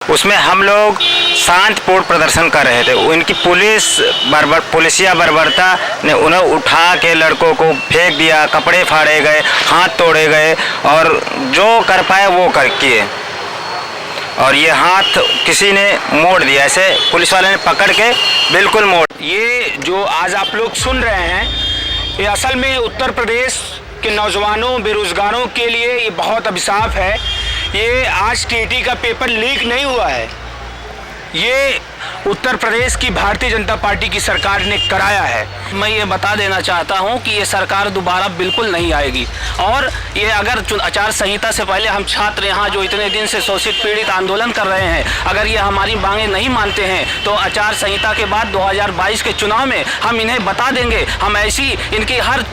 उसमें हम लोग शांतिपूर्ण प्रदर्शन कर रहे थे। उनकी पुलिसिया बर्बरता ने उन्हें उठा के लड़कों को फेंक दिया, कपड़े फाड़े गए, हाथ तोड़े गए और जो कर पाए वो कर किए। और ये हाथ किसी ने मोड़ दिया, ऐसे पुलिस वाले ने पकड़ के बिल्कुल मोड़। ये जो आज आप लोग सुन रहे हैं, ये असल में उत्तर प्रदेश के नौजवानों बेरोजगारों के लिए ये बहुत अभिशाप है। ये आज टीटी का पेपर लीक नहीं हुआ है, ये उत्तर प्रदेश की भारतीय जनता पार्टी की सरकार ने कराया है। मैं ये बता देना चाहता हूं कि ये सरकार दोबारा बिल्कुल नहीं आएगी। और ये अगर आचार संहिता से पहले हम छात्र यहाँ जो इतने दिन से शोषित पीड़ित आंदोलन कर रहे हैं, अगर ये हमारी मांगे नहीं मानते हैं तो आचार संहिता के बाद 2022 के चुनाव में हम इन्हें बता देंगे। हम ऐसी इनकी हर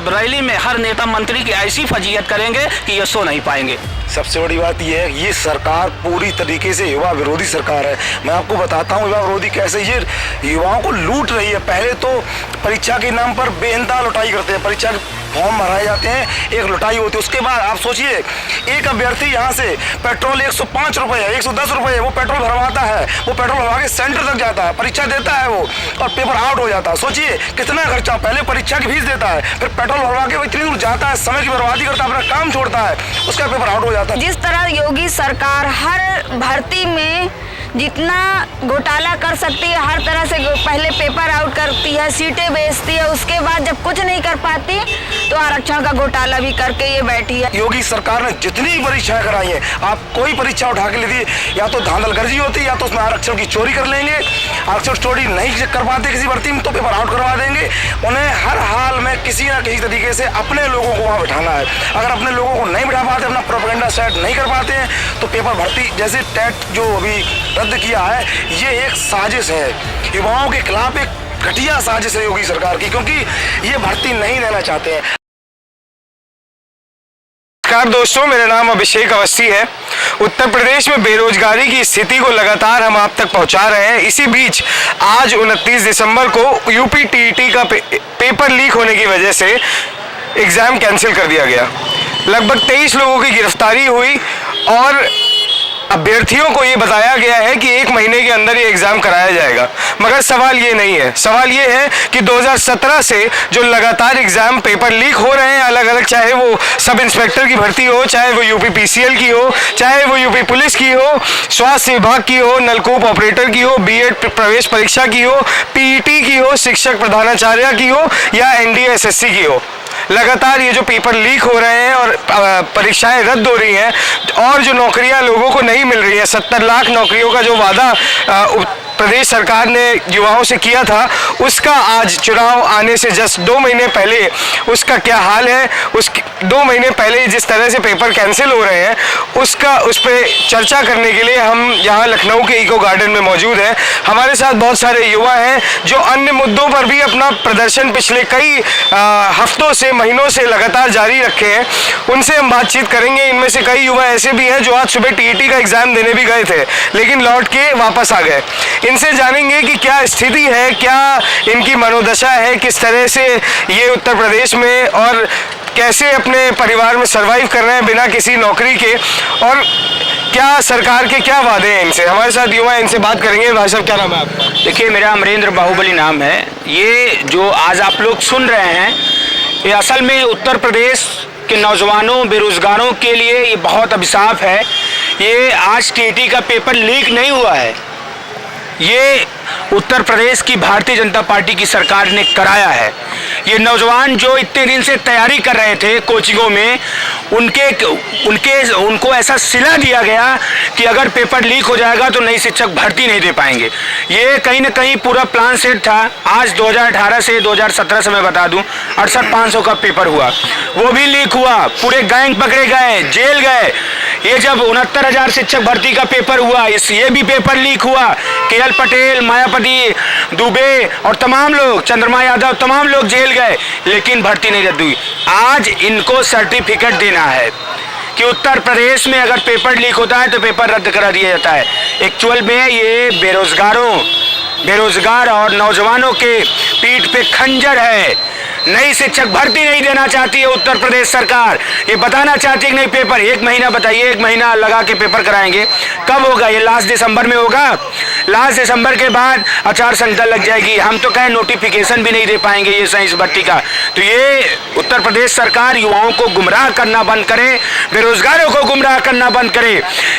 रैली में हर नेता मंत्री की ऐसी फजीहत करेंगे कि ये सो नहीं पाएंगे। सबसे बड़ी बात यह है, ये सरकार पूरी तरीके से युवा विरोधी सरकार है। मैं आपको बताता हूँ युवा विरोधी कैसे, ये युवाओं को लूट रही है। पहले तो परीक्षा के नाम पर बेइंतहा लुटाई करते हैं, परीक्षा के फॉर्म भराए जाते हैं, एक लुटाई होती है। उसके बाद आप सोचिए, एक अभ्यर्थी यहाँ से पेट्रोल 105 रुपये है, 110 रुपये है, वो पेट्रोल भरवाता है, वो पेट्रोल भरवा के सेंटर तक जाता है, परीक्षा देता है वो, और पेपर आउट हो जाता है। सोचिए कितना खर्चा, पहले परीक्षा की फीस देता है, फिर पेट्रोल भरवा के वो इतनी दूर जाता है, समय की बर्बादी करता है, अपना काम छोड़ता है, उसका पेपर आउट हो जाता है। जिस तरह योगी सरकार हर भर्ती में जितना घोटाला कर सकती है, हर तरह से पहले पेपर आउट करती है, सीटें बेचती है, उसके बाद जब कुछ नहीं कर पाती तो आरक्षण का घोटाला भी करके ये बैठी है। योगी सरकार ने जितनी परीक्षाएं कराई है, आप कोई परीक्षा उठा के लीजिए, या तो धांधलगर्जी होती है या तो उसमें आरक्षण की चोरी कर लेंगे। आरक्षण चोरी नहीं कर पाते किसी भर्ती में तो पेपर आउट करवा देंगे। उन्हें हर हाल में किसी न किसी तरीके से अपने लोगों को वहाँ बिठाना है। अगर अपने लोगों को नहीं बिठा पाते, अपना प्रोपेगेंडा सेट नहीं कर पाते हैं, तो पेपर भर्ती जैसे टेट जो अभी रद्द किया है, ये एक साजिश है, युवाओं के खिलाफ एक घटिया साजिश है योगी सरकार की, क्योंकि ये भर्ती नहीं देना चाहते हैं। नमस्कार दोस्तों, मेरा नाम अभिषेक अवस्थी है। उत्तर प्रदेश में बेरोजगारी की स्थिति को लगातार हम आप तक पहुंचा रहे हैं। इसी बीच आज 29 दिसंबर को यूपी टीईटी का पेपर लीक होने की वजह से एग्ज़ाम कैंसिल कर दिया गया। लगभग 23 लोगों की गिरफ्तारी हुई और अभ्यर्थियों को ये बताया गया है कि 1 महीने के अंदर ये एग्ज़ाम कराया जाएगा। मगर सवाल ये नहीं है, सवाल ये है कि 2017 से जो लगातार एग्ज़ाम पेपर लीक हो रहे हैं अलग अलग, चाहे वो सब इंस्पेक्टर की भर्ती हो, चाहे वो यूपी पीसीएल की हो, चाहे वो यूपी पुलिस की हो, स्वास्थ्य विभाग की हो, नलकूप ऑपरेटर की हो, बीएड प्रवेश परीक्षा की हो, पीईटी की हो, शिक्षक प्रधानाचार्य की हो या एनडीए एसएससी की हो, लगातार ये जो पेपर लीक हो रहे हैं और परीक्षाएं रद्द हो रही हैं और जो नौकरियां लोगों को नहीं मिल रही है, 70 लाख नौकरियों का जो वादा प्रदेश सरकार ने युवाओं से किया था, उसका आज चुनाव आने से जस्ट 2 महीने पहले उसका क्या हाल है, उस 2 महीने पहले जिस तरह से पेपर कैंसिल हो रहे हैं उस पर चर्चा करने के लिए हम यहाँ लखनऊ के इको गार्डन में मौजूद हैं। हमारे साथ बहुत सारे युवा हैं जो अन्य मुद्दों पर भी अपना प्रदर्शन पिछले कई हफ्तों से, महीनों से लगातार जारी रखे हैं। उनसे हम बातचीत करेंगे। इनमें से कई युवा ऐसे भी हैं जो आज सुबह टीईटी का एग्ज़ाम देने भी गए थे लेकिन लौट के वापस आ गए। इनसे जानेंगे कि क्या स्थिति है, क्या इनकी मनोदशा है, किस तरह से ये उत्तर प्रदेश में और कैसे अपने परिवार में सरवाइव कर रहे हैं बिना किसी नौकरी के, और क्या सरकार के क्या वादे हैं इनसे। हमारे साथ युवा, इनसे बात करेंगे। भाई साहब, क्या नाम है आपका? देखिए, मेरा अमरेंद्र बाहुबली नाम है। ये जो आज आप लोग सुन रहे हैं, ये असल में उत्तर प्रदेश के नौजवानों बेरोजगारों के लिए ये बहुत अभिशाप है। ये आज टीईटी का पेपर लीक नहीं हुआ है, ये उत्तर प्रदेश की भारतीय जनता पार्टी की सरकार ने कराया है। ये नौजवान जो इतने दिन से तैयारी कर रहे थे कोचिंगों में, उनको ऐसा सिला दिया गया कि अगर पेपर लीक हो जाएगा तो नई शिक्षक भर्ती नहीं दे पाएंगे। ये कहीं ना कहीं पूरा प्लान सेट था। आज 2018 से 2017 से मैं बता दूं 68,500 का पेपर हुआ, वो भी लीक हुआ, पूरे गैंग पकड़े गए, जेल गए। ये जब 69,000 शिक्षक भर्ती का पेपर हुआ, ये भी पेपर लीक हुआ। केएल पटेल, मायावती, दुबे और तमाम लोग, चंद्रमा यादव, तमाम लोग जेल गए, लेकिन भर्ती नहीं रद्द हुई। आज इनको सर्टिफिकेट देना है कि उत्तर प्रदेश में अगर पेपर लीक होता है तो पेपर रद्द करा दिया जाता है। एक्चुअल में ये बेरोजगार और नौजवानों के पीठ पे खंजर है। नई शिक्षक भर्ती नहीं देना चाहती है उत्तर प्रदेश सरकार। ये बताना चाहती है कि नहीं पेपर 1 महीना, बताइए 1 महीना लगा के पेपर कराएंगे, कब होगा ये? लास्ट दिसंबर में होगा। लास्ट दिसंबर के बाद आचार संहिता लग जाएगी। हम तो कहें नोटिफिकेशन भी नहीं दे पाएंगे ये साइंस भर्ती का। तो ये उत्तर प्रदेश सरकार युवाओं को गुमराह करना बंद करे, बेरोजगारों को गुमराह करना बंद करे।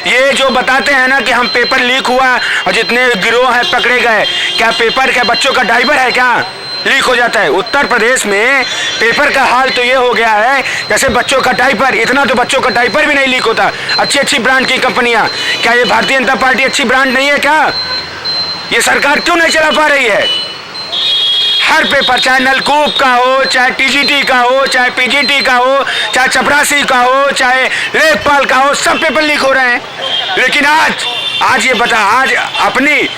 ये जो बताते हैं ना कि हम पेपर लीक हुआ और जितने गिरोह हैं पकड़े गए, क्या पेपर क्या बच्चों का डायपर है क्या लीक हो जाता है? उत्तर प्रदेश में पेपर का हाल तो ये हो गया है जैसे बच्चों का डायपर। इतना तो बच्चों का डायपर भी नहीं लीक होता। अच्छी अच्छी ब्रांड की कंपनियां, क्या ये भारतीय जनता पार्टी अच्छी ब्रांड नहीं है क्या? ये सरकार क्यों नहीं चला पा रही है? हर पेपर, चाहे नलकूप का हो, चाहे टीजीटी का हो, चाहे पीजीटी का हो, चाहे चपरासी का हो, चाहे लेखपाल का हो, सब पेपर लीक हो रहे हैं। लेकिन आज ये बता, आज अपनी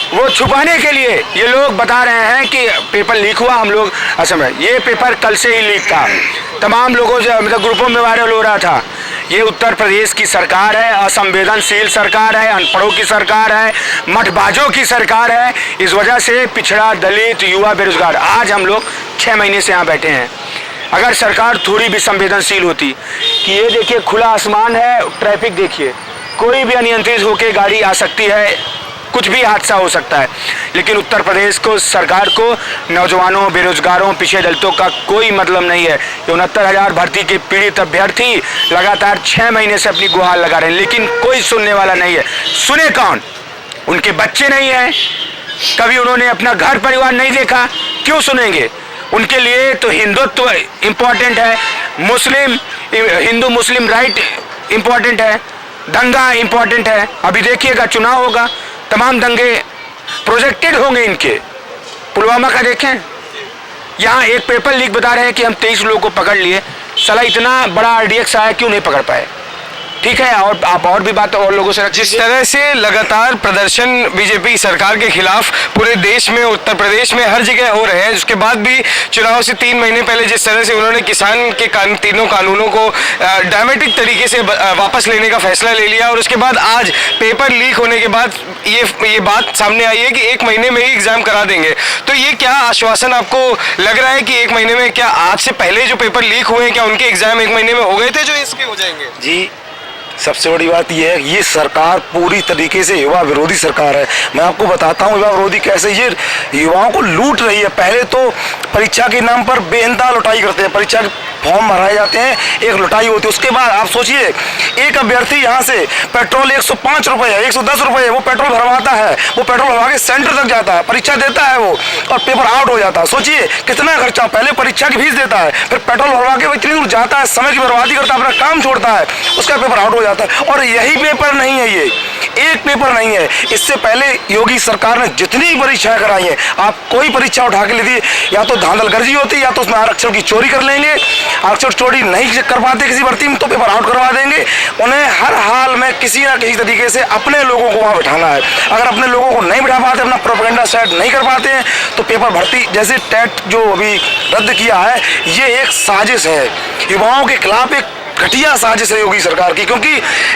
वो छुपाने के लिए ये लोग बता रहे हैं कि पेपर लीक हुआ। हम लोग असल में ये पेपर कल से ही लीक था, तमाम लोगों से मतलब ग्रुपों में वायरल हो रहा था। ये उत्तर प्रदेश की सरकार है, असंवेदनशील सरकार है, अनपढ़ों की सरकार है, मठबाजों की सरकार है। इस वजह से पिछड़ा, दलित, युवा, बेरोजगार आज हम लोग 6 महीने से यहाँ बैठे हैं। अगर सरकार थोड़ी भी संवेदनशील होती कि ये देखिए खुला आसमान है, ट्रैफिक देखिए, कोई भी अनियंत्रित होकर गाड़ी आ सकती है, कुछ भी हादसा हो सकता है। लेकिन उत्तर प्रदेश को, सरकार को नौजवानों, बेरोजगारों, पिछड़े दलितों का कोई मतलब नहीं है। 69,000 भर्ती के पीड़ित अभ्यर्थी लगातार 6 महीने से अपनी गुहार लगा रहे हैं, लेकिन कोई सुनने वाला नहीं है। सुने कौन? उनके बच्चे नहीं हैं, कभी उन्होंने अपना घर परिवार नहीं देखा, क्यों सुनेंगे? उनके लिए तो हिंदुत्व इम्पोर्टेंट है, हिंदू मुस्लिम राइट इम्पोर्टेंट है, दंगा इम्पोर्टेंट है। अभी देखिएगा चुनाव होगा, तमाम दंगे प्रोजेक्टेड होंगे इनके। पुलवामा का देखें, यहाँ एक पेपर लीक बता रहे हैं कि हम 23 लोगों को पकड़ लिए। साला इतना बड़ा आरडीएक्स आया, क्यों नहीं पकड़ पाए? ठीक है, और आप और भी बात और लोगों से जिस तरह से लगातार प्रदर्शन बीजेपी सरकार के खिलाफ पूरे देश में, उत्तर प्रदेश में हर जगह हो रहे हैं, उसके बाद भी चुनाव से 3 महीने पहले जिस तरह से उन्होंने किसान के तीनों कानूनों को ड्रामेटिक तरीके से वापस लेने का फैसला ले लिया, और उसके बाद आज पेपर लीक होने के बाद ये बात सामने आई है कि 1 महीने में ही एग्जाम करा देंगे। तो ये क्या आश्वासन आपको लग रहा है कि 1 महीने में, क्या आज से पहले जो पेपर लीक हुए हैं क्या उनके एग्जाम 1 महीने में हो गए थे जो इसके हो जाएंगे? जी, सबसे बड़ी बात यह है, ये सरकार पूरी तरीके से युवा विरोधी सरकार है। मैं आपको बताता हूँ युवा विरोधी कैसे, ये युवाओं को लूट रही है। पहले तो परीक्षा के नाम पर बेइंतहा लुटाई करते हैं, परीक्षा के फॉर्म भराए जाते हैं, एक लुटाई होती है। उसके बाद आप सोचिए, एक अभ्यर्थी यहाँ से पेट्रोल 105 रुपये है, 110 रुपये है, वो पेट्रोल भरवाता है, वो पेट्रोल भरवा के सेंटर तक जाता है, परीक्षा देता है वो, और पेपर आउट हो जाता है। सोचिए कितना खर्चा, पहले परीक्षा की फीस देता है, फिर पेट्रोल भरवा के वो इतनी दूर जाता है, समय की बर्बादी करता है, अपना काम छोड़ता है, उसका पेपर आउट हो जाता है। और यही पेपर नहीं है, ये एक पेपर नहीं है। इससे पहले योगी सरकार ने जितनी परीक्षाएं कराई हैं, आप कोई परीक्षा उठा के लीजिए, या तो धांधलगर्जी होती है, या तो उसमें आरक्षण की चोरी कर लेंगे। आरक्षण चोरी नहीं कर पाते किसी भर्ती में तो पेपर आउट करवा देंगे। उन्हें हर हाल में किसी ना किसी तरीके से अपने लोगों को वहाँ बिठाना है। अगर अपने लोगों को नहीं बिठा पाते, अपना प्रोपेगेंडा सेट नहीं कर पाते हैं, तो पेपर भर्ती जैसे टेट जो अभी रद्द किया है, ये एक साजिश है, युवाओं के खिलाफ एक घटिया साजिश है योगी सरकार की, क्योंकि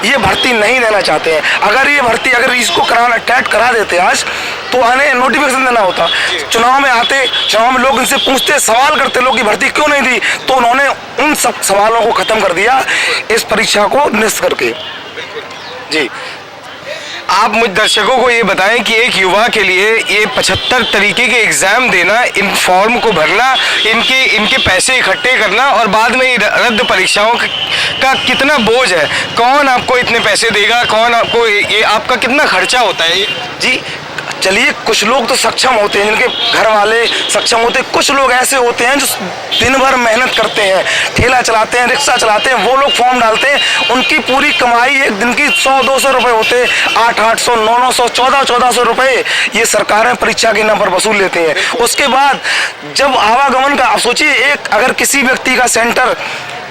ये भर्ती नहीं देना चाहते हैं। अगर ये भर्ती, अगर इसको कराना, टेट करा देते आज, तो आने नोटिफिकेशन देना होता। चुनाव में आते, चुनाव में लोग इनसे पूछते, सवाल करते लोग कि भर्ती क्यों नहीं दी, तो उन्होंने उन सब सवालों को खत्म कर दिया इस परीक्षा को निरस्त करके। जी, आप मुझ दर्शकों को ये बताएं कि एक युवा के लिए ये 75 तरीके के एग्जाम देना, इन फॉर्म को भरना, इनके पैसे इकट्ठे करना और बाद में रद्द परीक्षाओं का कितना बोझ है। कौन आपको इतने पैसे देगा, कौन आपको ये आपका कितना खर्चा होता है? जी चलिए, कुछ लोग तो सक्षम होते हैं, जिनके घर वाले सक्षम होते हैं, कुछ लोग ऐसे होते हैं जो दिन भर मेहनत करते हैं, ठेला चलाते हैं, रिक्शा चलाते हैं, वो लोग फॉर्म डालते हैं, उनकी पूरी कमाई एक दिन की 100-200 रुपये होते हैं, 800-800, 900, 1400 रुपये ये सरकारें परीक्षा के नाम पर वसूल लेते हैं। उसके बाद जब आवागमन का, आप सोचिए, एक अगर किसी व्यक्ति का सेंटर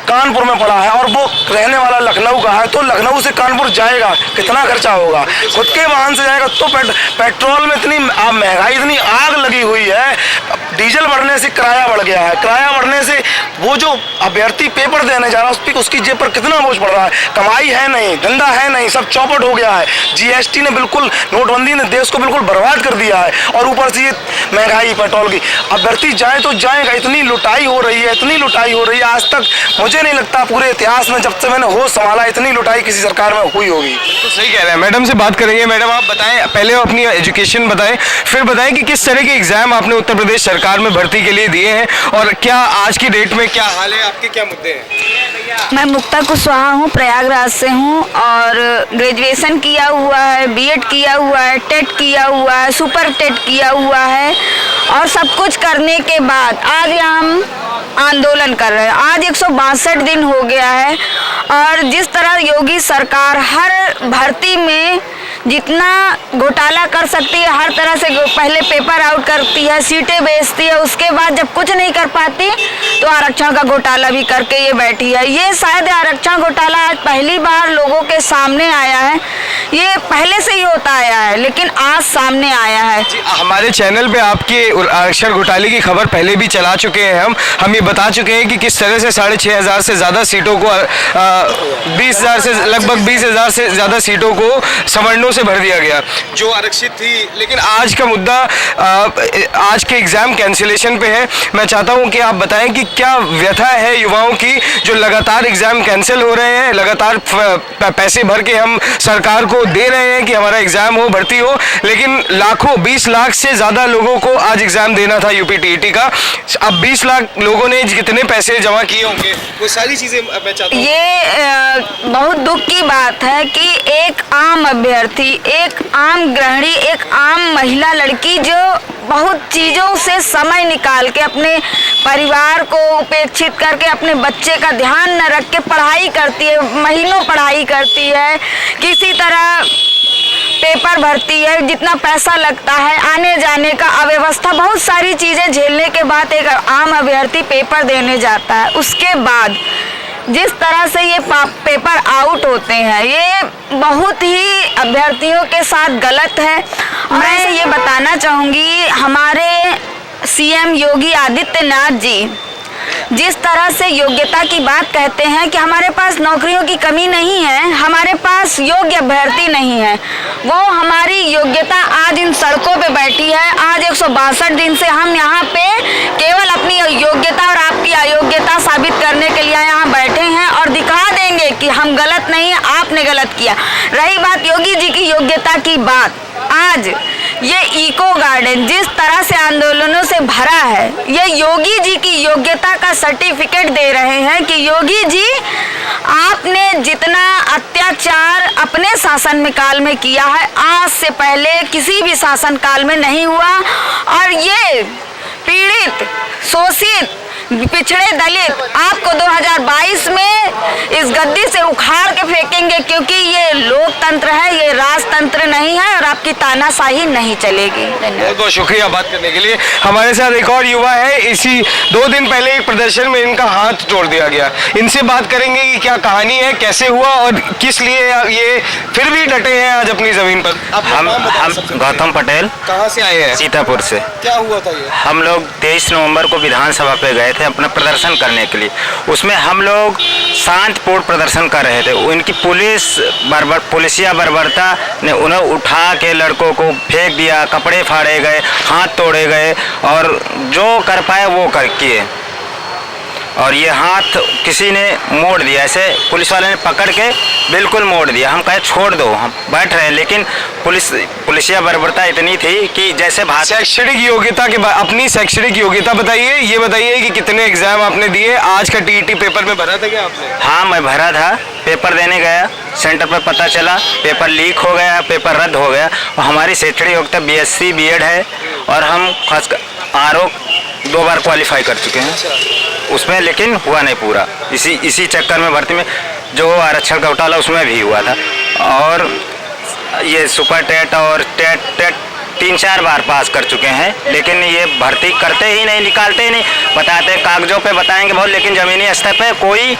कानपुर में पड़ा है और वो रहने वाला लखनऊ का है, तो लखनऊ से कानपुर जाएगा कितना खर्चा होगा? खुद के वाहन से जाएगा तो पेट्रोल में इतनी महंगाई, इतनी आग लगी हुई है, डीजल बढ़ने से किराया बढ़ गया है, किराया बढ़ने से वो जो अभ्यर्थी पेपर देने जा रहा है उसकी जेब पर कितना बोझ पड़ रहा है। कमाई है नहीं, धंधा है नहीं, सब चौपट हो गया है। जीएसटी ने बिल्कुल, नोटबंदी ने देश को बिल्कुल बर्बाद कर दिया है और ऊपर से ये महंगाई पेट्रोल की। अभ्यर्थी जाए तो जाएगा, इतनी लुटाई हो रही है, इतनी लुटाई हो रही है, आज तक मुझे नहीं लगता पूरे इतिहास में जब से मैंने होश संभाला इतनी लुटाई किसी सरकार में हुई होगी। तो सही कह रहे हैं। मैडम से बात करेंगे। मैडम आप बताएं, पहले अपनी एजुकेशन बताएं, फिर बताएं कि किस तरह के एग्जाम आपने उत्तर प्रदेश सरकार में भर्ती के लिए दिए हैं और क्या आज की डेट में क्या हाल है, आपके क्या मुद्दे हैं? मैं मुक्ता कुशवाहा हूँ, प्रयागराज से हूँ और ग्रेजुएशन किया हुआ है, बीएड किया हुआ है, टेट किया हुआ है, सुपर टेट किया हुआ है और सब कुछ करने के बाद आज हम आंदोलन कर रहे हैं। आज 162 दिन हो गया है और जिस तरह योगी सरकार हर भर्ती में जितना घोटाला कर सकती है, हर तरह से पहले पेपर आउट करती है, सीटें बेचती है, उसके बाद जब कुछ नहीं कर पाती तो आरक्षण का घोटाला भी करके ये बैठी है। ये शायद आरक्षण घोटाला आज पहली बार लोगों के सामने आया है, ये पहले से ही होता आया है लेकिन आज सामने आया है। हमारे चैनल पे आपके आरक्षण घोटाले की खबर पहले भी चला चुके हैं। हम ये बता चुके हैं कि किस तरह से 6,500 से ज़्यादा सीटों को 20,000 से लगभग 20,000 से ज़्यादा सीटों को सवर्णों से भर दिया गया जो आरक्षित थी। लेकिन आज का मुद्दा आज के एग्जाम कैंसिलेशन पे है। मैं चाहता हूं कि आप बताएं कि क्या व्यथा है युवाओं की जो लगातार एग्जाम कैंसिल हो रहे हैं, लगातार पैसे भर के हम सरकार को दे रहे हैं कि हमारा एग्जाम हो, भर्ती हो, लेकिन लाखों 20 लाख से ज़्यादा लोगों को आज एग्जाम देना था यूपी टीईटी का। अब 20 लाख लोगों ने कितने पैसे जमा किए होंगे, वो सारी चीज़ें मैं चाहता हूँ। ये बहुत दुख की बात है कि एक आम अभ्यर्थी, एक आम गृहिणी, एक आम महिला लड़की जो बहुत चीज़ों से समय निकाल के अपने परिवार को उपेक्षित करके अपने बच्चे का ध्यान न रख के पढ़ाई करती है, महीनों पढ़ाई करती है, किसी तरह पेपर भरती है, जितना पैसा लगता है आने जाने का अव्यवस्था, बहुत सारी चीज़ें झेलने के बाद एक आम अभ्यर्थी पेपर देने जाता है। उसके बाद जिस तरह से ये पेपर आउट होते हैं ये बहुत ही अभ्यर्थियों के साथ गलत है। मैं ये बताना चाहूँगी हमारे सीएम योगी आदित्यनाथ जी जिस तरह से योग्यता की बात कहते हैं कि हमारे पास नौकरियों की कमी नहीं है, हमारे पास योग्य अभ्यर्थी नहीं है, वो हमारी योग्यता आज इन सड़कों पे बैठी है। आज 162 दिन से हम यहाँ पे केवल अपनी योग्यता और आपकी अयोग्यता साबित करने के लिए यहाँ बैठे हैं और दिखा देंगे कि हम गलत नहीं है, आपने गलत किया। रही बात योगी जी की योग्यता की बात, आज ये इको गार्डन जिस तरह से आंदोलनों से भरा है, ये योगी जी की योग्यता का सर्टिफिकेट दे रहे हैं कि योगी जी आपने जितना अत्याचार अपने शासन काल में किया है आज से पहले किसी भी शासन काल में नहीं हुआ और ये पीड़ित, शोषित, पिछड़े दलित आपको 2022 में इस गद्दी से उखाड़ के फेंकेंगे क्योंकि ये लोकतंत्र है, ये राजतंत्र नहीं है और आपकी तानाशाही नहीं चलेगी। बहुत बहुत शुक्रिया बात करने के लिए। हमारे साथ एक और युवा है, इसी 2 दिन पहले एक प्रदर्शन में इनका हाथ तोड़ दिया गया। इनसे बात करेंगे कि क्या कहानी है, कैसे हुआ और किस लिए ये फिर भी डटे हैं आज अपनी जमीन पर। हम गौतम पटेल, कहाँ से आए हैं? सीतापुर से। क्या हुआ था ये? हम लोग 23 नवंबर को विधानसभा पे गए थे अपना प्रदर्शन करने के लिए। उसमें हम लोग शांतिपूर्ण प्रदर्शन कर रहे थे। उनकी पुलिसिया बर्बरता ने उन्हें उठा के लड़कों को फेंक दिया, कपड़े फाड़े गए, हाथ तोड़े गए और जो कर पाए वो कर किए। और ये हाथ किसी ने मोड़ दिया, ऐसे पुलिस वाले ने पकड़ के बिल्कुल मोड़ दिया। हम कहे छोड़ दो, हम बैठ रहे हैं, लेकिन पुलिसिया बर्बरता इतनी थी कि जैसे शैक्षणिक योग्यता के बाद अपनी शैक्षणिक योग्यता बताइए। ये बताइए कि कितने एग्जाम आपने दिए, आज का टीईटी पेपर में भरा था क्या आपने? हाँ, मैं भरा था, पेपर देने गया, सेंटर पर पता चला पेपर लीक हो गया, पेपर रद्द हो गया। और हमारी शैक्षणिक योग्यता BSc BEd है और हम खास RO 2 बार क्वालिफाई कर चुके हैं उसमें, लेकिन हुआ नहीं पूरा। इसी चक्कर में भर्ती में जो आरक्षण घोटाला उसमें भी हुआ था। और ये सुपर टेट और टेट 3-4 बार पास कर चुके हैं, लेकिन ये भर्ती करते ही नहीं, निकालते ही नहीं। बताते कागजों पे बताएंगे बहुत, लेकिन ज़मीनी स्तर पे कोई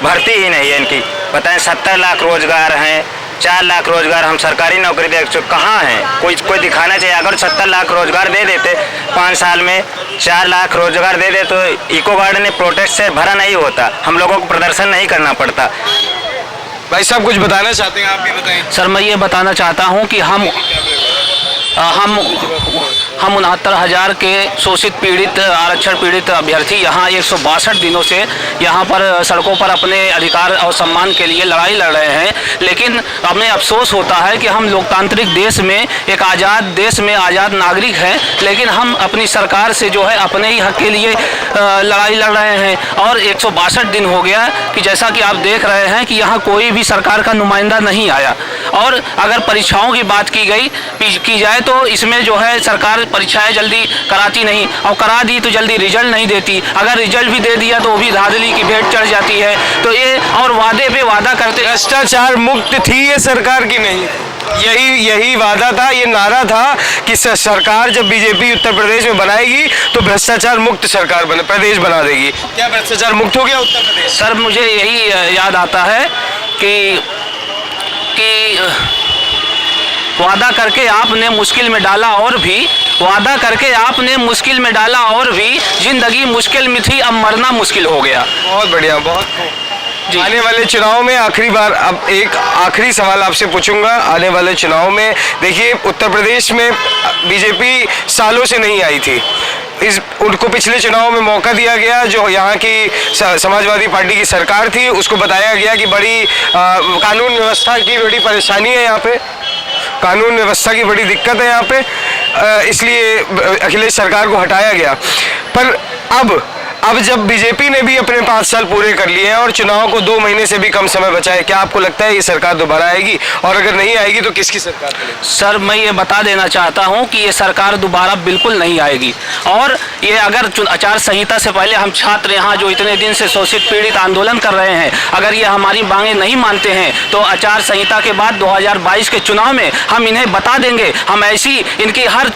भर्ती ही नहीं है इनकी। बताएं 70 लाख रोजगार हैं, 4 लाख रोजगार हम सरकारी नौकरी दे चुके, कहाँ हैं? कोई दिखाना चाहिए। अगर 70 लाख रोजगार दे देते 5 साल में, 4 लाख रोजगार दे दे तो इको गार्डन ने प्रोटेस्ट से भरा नहीं होता, हम लोगों को प्रदर्शन नहीं करना पड़ता। भाई साहब कुछ बताना चाहते हैं, आप भी बताएं। सर मैं ये बताना चाहता हूँ कि हम 69,000 के शोषित पीड़ित आरक्षण पीड़ित अभ्यर्थी यहाँ 162 दिनों से यहाँ पर सड़कों पर अपने अधिकार और सम्मान के लिए लड़ाई लड़ रहे हैं। लेकिन हमें अफसोस होता है कि हम लोकतांत्रिक देश में, एक आज़ाद देश में आज़ाद नागरिक हैं, लेकिन हम अपनी सरकार से जो है अपने ही हक के लिए लड़ाई लड़ रहे हैं। और 162 दिन हो गया कि जैसा कि आप देख रहे हैं कि यहाँ कोई भी सरकार का नुमाइंदा नहीं आया। और अगर परीक्षाओं की बात की जाए तो इसमें जो है सरकार परीक्षाएं जल्दी कराती नहीं, और करा दी तो जल्दी रिजल्ट नहीं देती। अगर रिजल्ट भी दे दिया तो वो भी धांधली की भेंट चढ़ जाती है। तो ये और वादे पे वादा करते। भ्रष्टाचार मुक्त थी ये सरकार की नहीं? यही वादा था, ये नारा था कि सरकार जब बीजेपी उत्तर प्रदेश में बनाएगी तो भ्रष्टाचार मुक्त सरकार प्रदेश बना देगी। क्या भ्रष्टाचार मुक्त हो गया उत्तर प्रदेश? सर मुझे यही याद आता है कि वादा करके आपने मुश्किल में डाला, और भी वादा करके आपने मुश्किल में डाला, और भी जिंदगी मुश्किल में थी, अब मरना मुश्किल हो गया। बहुत बढ़िया, बहुत जी। आने वाले चुनाव में आखिरी बार अब एक आखिरी सवाल आपसे पूछूंगा। आने वाले चुनाव में देखिए उत्तर प्रदेश में बीजेपी सालों से नहीं आई थी, उनको पिछले चुनाव में मौका दिया गया। जो यहाँ की समाजवादी पार्टी की सरकार थी उसको बताया गया कि बड़ी कानून व्यवस्था की बड़ी परेशानी है, यहाँ पे कानून व्यवस्था की बड़ी दिक्कत है यहाँ पे, इसलिए अखिलेश सरकार को हटाया गया। पर अब जब बीजेपी ने भी अपने 5 साल पूरे कर लिए हैं और चुनाव को 2 महीने से भी कम समय बचा है, क्या आपको लगता है ये सरकार दोबारा आएगी? और अगर नहीं आएगी तो किसकी सरकार चलेगी? सर मैं ये बता देना चाहता हूँ कि ये सरकार दोबारा बिल्कुल नहीं आएगी। और ये अगर आचार संहिता से पहले हम छात्र यहाँ जो इतने दिन से शोषित पीड़ित आंदोलन कर रहे हैं, अगर ये हमारी मांगे नहीं मानते हैं तो आचार संहिता के बाद 2022 के चुनाव में हम इन्हें बता देंगे। हम ऐसी इनकी हर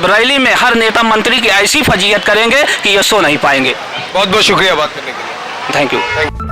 रैली में हर नेता मंत्री की ऐसी फजीयत करेंगे कि ये सो नहीं पाएंगे। बहुत बहुत शुक्रिया बात करने के लिए। Thank you.